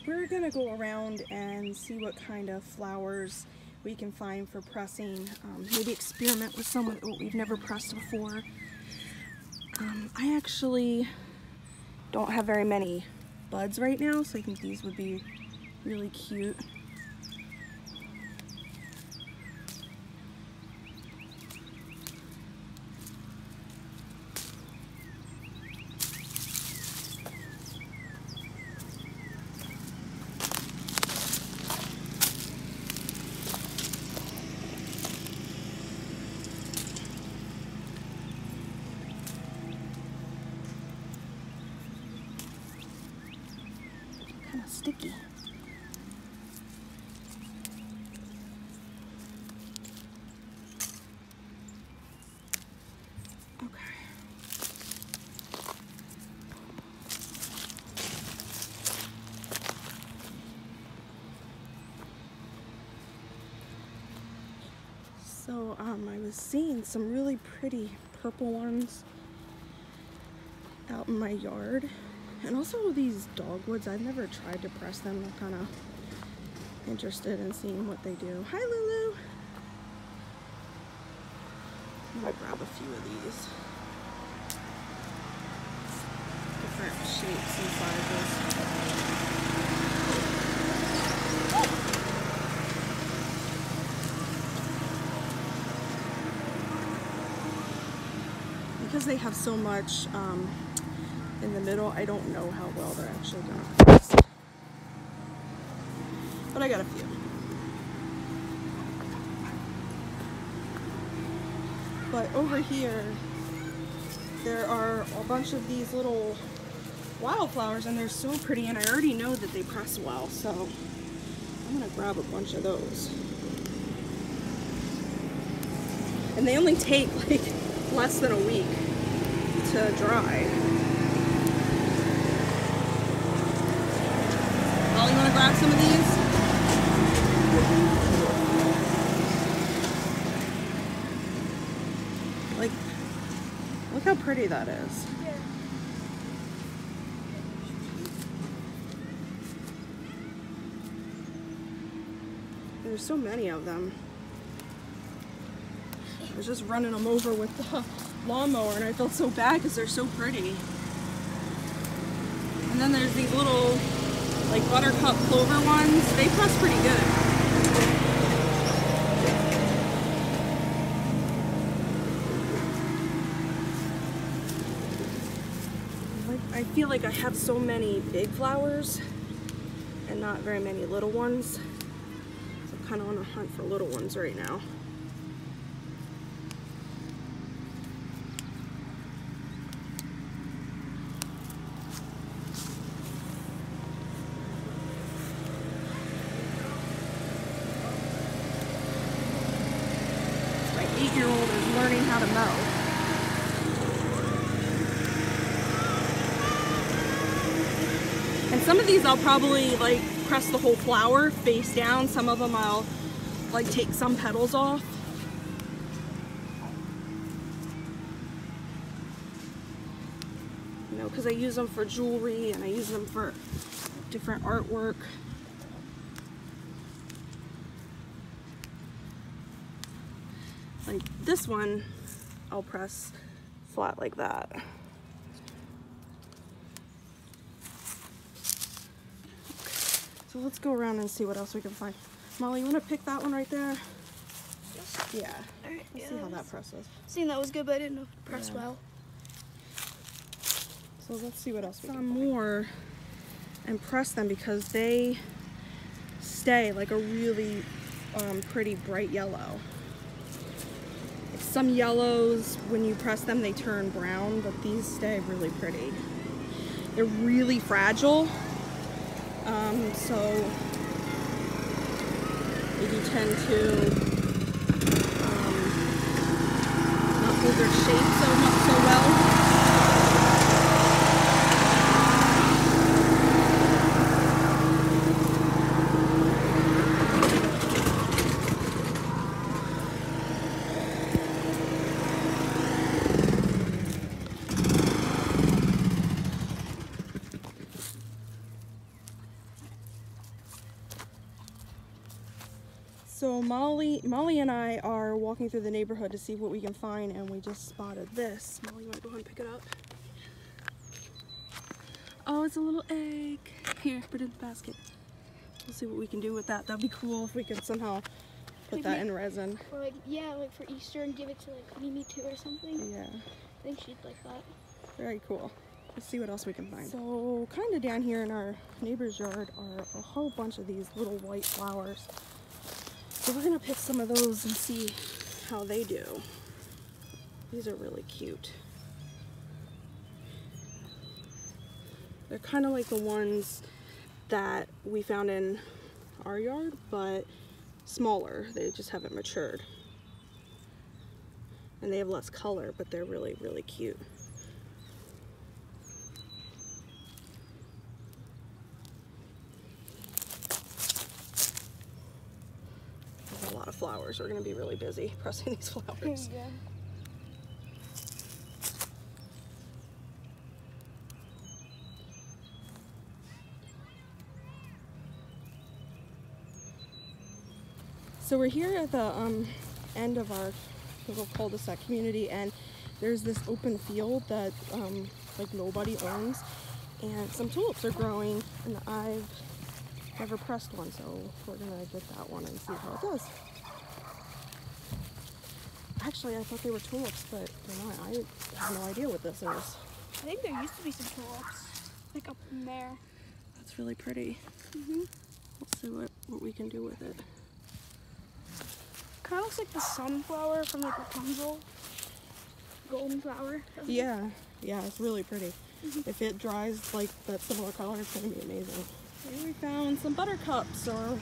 we're gonna go around and see what kind of flowers we can find for pressing. Maybe experiment with some that we've never pressed before. I actually don't have very many buds right now, so I think these would be really cute. Kind of sticky. Okay. So I was seeing some really pretty purple ones out in my yard. And also these dogwoods, I've never tried to press them. I'm kind of interested in seeing what they do. Hi, Lulu. I'm gonna grab a few of these. Different shapes and sizes. Because they have so much in the middle, I don't know how well they're actually gonna press. But I got a few. But over here, there are a bunch of these little wildflowers, and they're so pretty, and I already know that they press well, so I'm gonna grab a bunch of those. And they only take like less than a week to dry. Molly, you wanna grab some of these? Like, look how pretty that is. Yeah. There's so many of them. I was just running them over with the lawnmower, and I felt so bad because they're so pretty. And then there's these little, like, buttercup clover ones. They press pretty good. I feel like I have so many big flowers and not very many little ones. So I'm kind of on a hunt for little ones right now. My 8-year-old is learning how to mow. And some of these I'll probably like press the whole flower face down. Some of them I'll like take some petals off. You know, because I use them for jewelry and I use them for different artwork. Like this one, I'll press flat like that. So let's go around and see what else we can find. Molly, you want to pick that one right there? Yes. Yeah. All right. Let's see how that presses. Seen that was good, but I didn't know if it pressed well. So let's see what else we can find. More and press them because they stay like a really pretty bright yellow. Like some yellows, when you press them, they turn brown, but these stay really pretty. They're really fragile. So they do tend to not hold their shape so well. So Molly and I are walking through the neighborhood to see what we can find, and we just spotted this. Molly, you want to go ahead and pick it up? Oh, it's a little egg. Here, put it in the basket. We'll see what we can do with that. That'd be cool if we could somehow put that in resin. Or like, yeah, like for Easter and give it to like Mimi too or something. Yeah. I think she'd like that. Very cool. Let's see what else we can find. So kind of down here in our neighbor's yard are a whole bunch of these little white flowers. So we're gonna pick some of those and see how they do. These are really cute. They're kind of like the ones that we found in our yard, but smaller. They just haven't matured. And they have less color, but they're really, really cute. There's a lot of flowers. We're gonna be really busy pressing these flowers. Yeah. So we're here at the end of our little cul-de-sac community, and there's this open field that like nobody owns, and some tulips are growing, and I've never pressed one, so we're gonna get that one and see how it does. Actually, I thought they were tulips, but they're not. I have no idea what this is. I think there used to be some tulips, like up in there. That's really pretty. Let's see what we can do with it. Kind of looks like the sunflower from like Rapunzel. Golden flower. Yeah, it's really pretty. If it dries like that similar color, it's gonna be amazing. Here we found some buttercups, or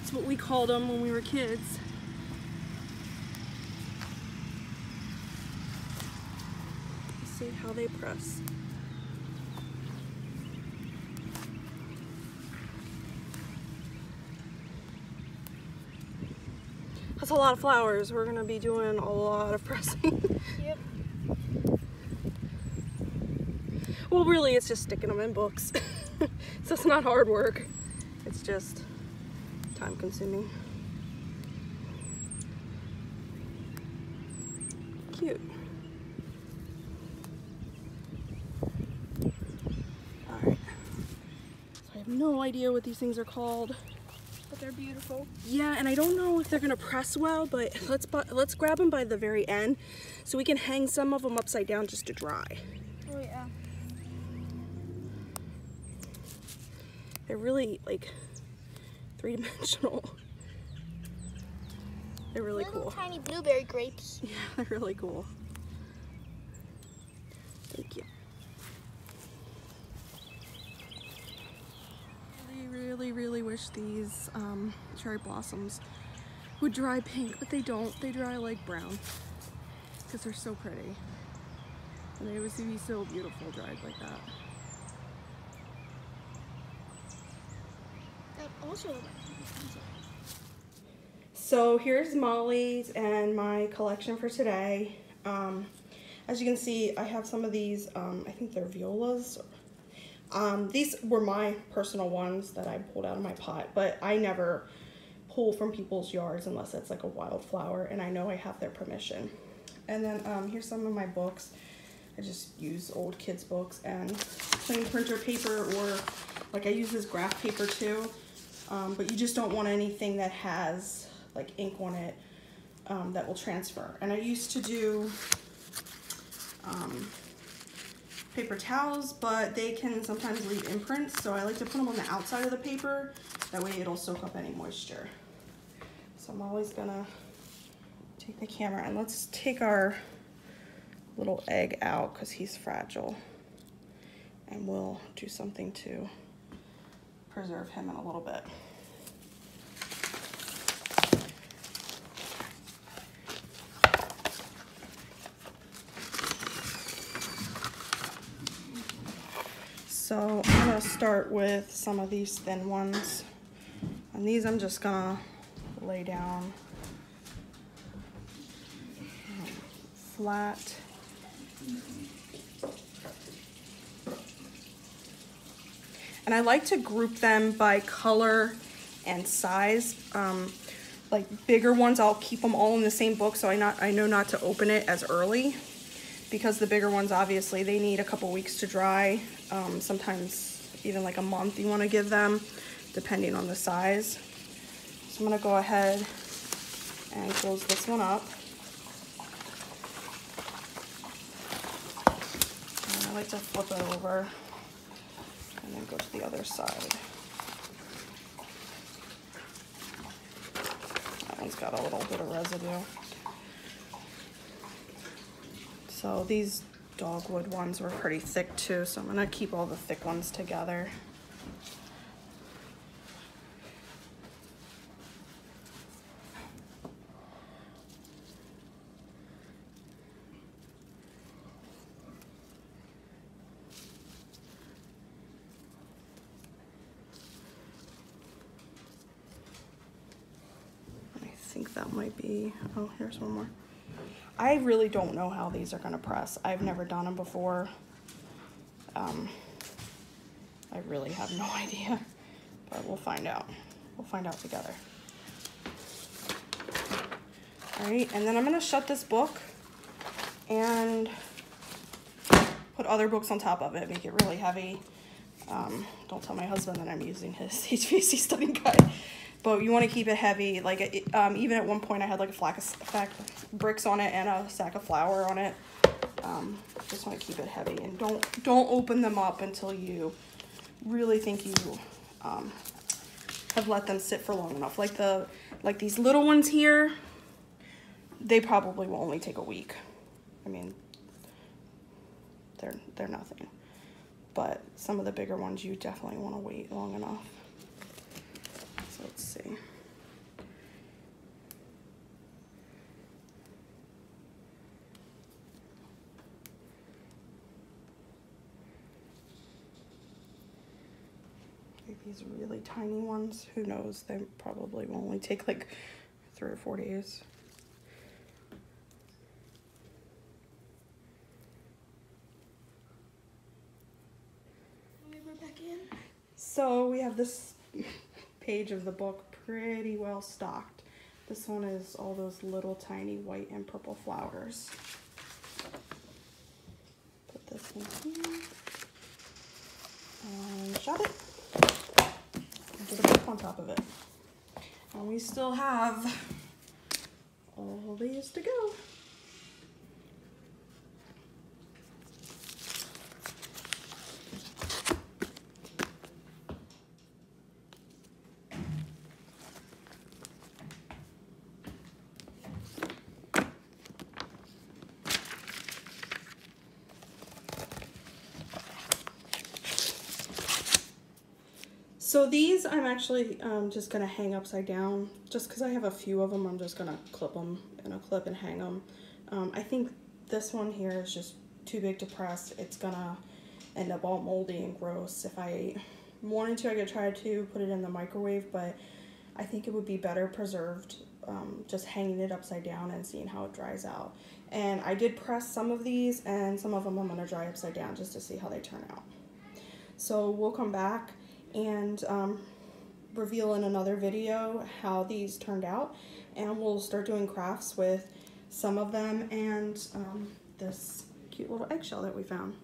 it's what we called them when we were kids. Let's see how they press. That's a lot of flowers. We're gonna be doing a lot of pressing. Yep. Well, really, it's just sticking them in books. So it's not hard work. It's just time consuming. Cute. All right. So I have no idea what these things are called. But they're beautiful. Yeah, and I don't know if they're gonna press well, but let's grab them by the very end so we can hang some of them upside down just to dry. Oh yeah. They're really like three-dimensional. They're really Little cool. tiny blueberry grapes. Yeah, they're really cool. Thank you. Really wish these cherry blossoms would dry pink, but they don't. They dry like brown because they're so pretty. And they would be so beautiful dried like that. That also. So here's Molly's and my collection for today. As you can see, I have some of these, I think they're violas. These were my personal ones that I pulled out of my pot, but I never pull from people's yards unless it's like a wildflower, and I know I have their permission. And then here's some of my books. I just use old kids books and plain printer paper, or like I use this graph paper too, but you just don't want anything that has like ink on it that will transfer. And I used to do paper towels, but they can sometimes leave imprints, so I like to put them on the outside of the paper. That way it'll soak up any moisture. So I'm always gonna take the camera, and let's take our little egg out because he's fragile, and we'll do something to preserve him in a little bit. So I'm gonna start with some of these thin ones, and these I'm just gonna lay down flat. And I like to group them by color and size. like bigger ones, I'll keep them all in the same book, so I know not to open it as early, because the bigger ones, obviously, they need a couple weeks to dry. Sometimes even like a month you want to give them, depending on the size. So I'm going to go ahead and close this one up. And I like to flip it over and then go to the other side. That one's got a little bit of residue. So these dogwood ones were pretty thick too, so I'm gonna keep all the thick ones together. I think that might be, oh, here's one more. I really don't know how these are gonna press. I've never done them before. I really have no idea, but we'll find out. We'll find out together. All right, and then I'm gonna shut this book and put other books on top of it, make it really heavy. Don't tell my husband that I'm using his HVAC study guide, but you want to keep it heavy. Like even at one point I had like a stack of bricks on it and a sack of flour on it. Just want to keep it heavy, and don't open them up until you really think you have let them sit for long enough. Like these little ones here, they probably will only take a week. I mean, they're nothing. But some of the bigger ones, you definitely want to wait long enough. So let's see. Like these really tiny ones, who knows? They probably will only take like 3 or 4 days. So we have this page of the book pretty well stocked. This one is all those little tiny white and purple flowers. Put this in here and shut it. And put a book on top of it. And we still have all these to go. So these I'm actually just gonna hang upside down, just because I have a few of them. I'm just gonna clip them in a clip and hang them. I think this one here is just too big to press. It's gonna end up all moldy and gross. If I wanted to, I could try to put it in the microwave, but I think it would be better preserved just hanging it upside down and seeing how it dries out. And I did press some of these, and some of them I'm gonna dry upside down just to see how they turn out. So we'll come back and reveal in another video how these turned out, and we'll start doing crafts with some of them and this cute little eggshell that we found.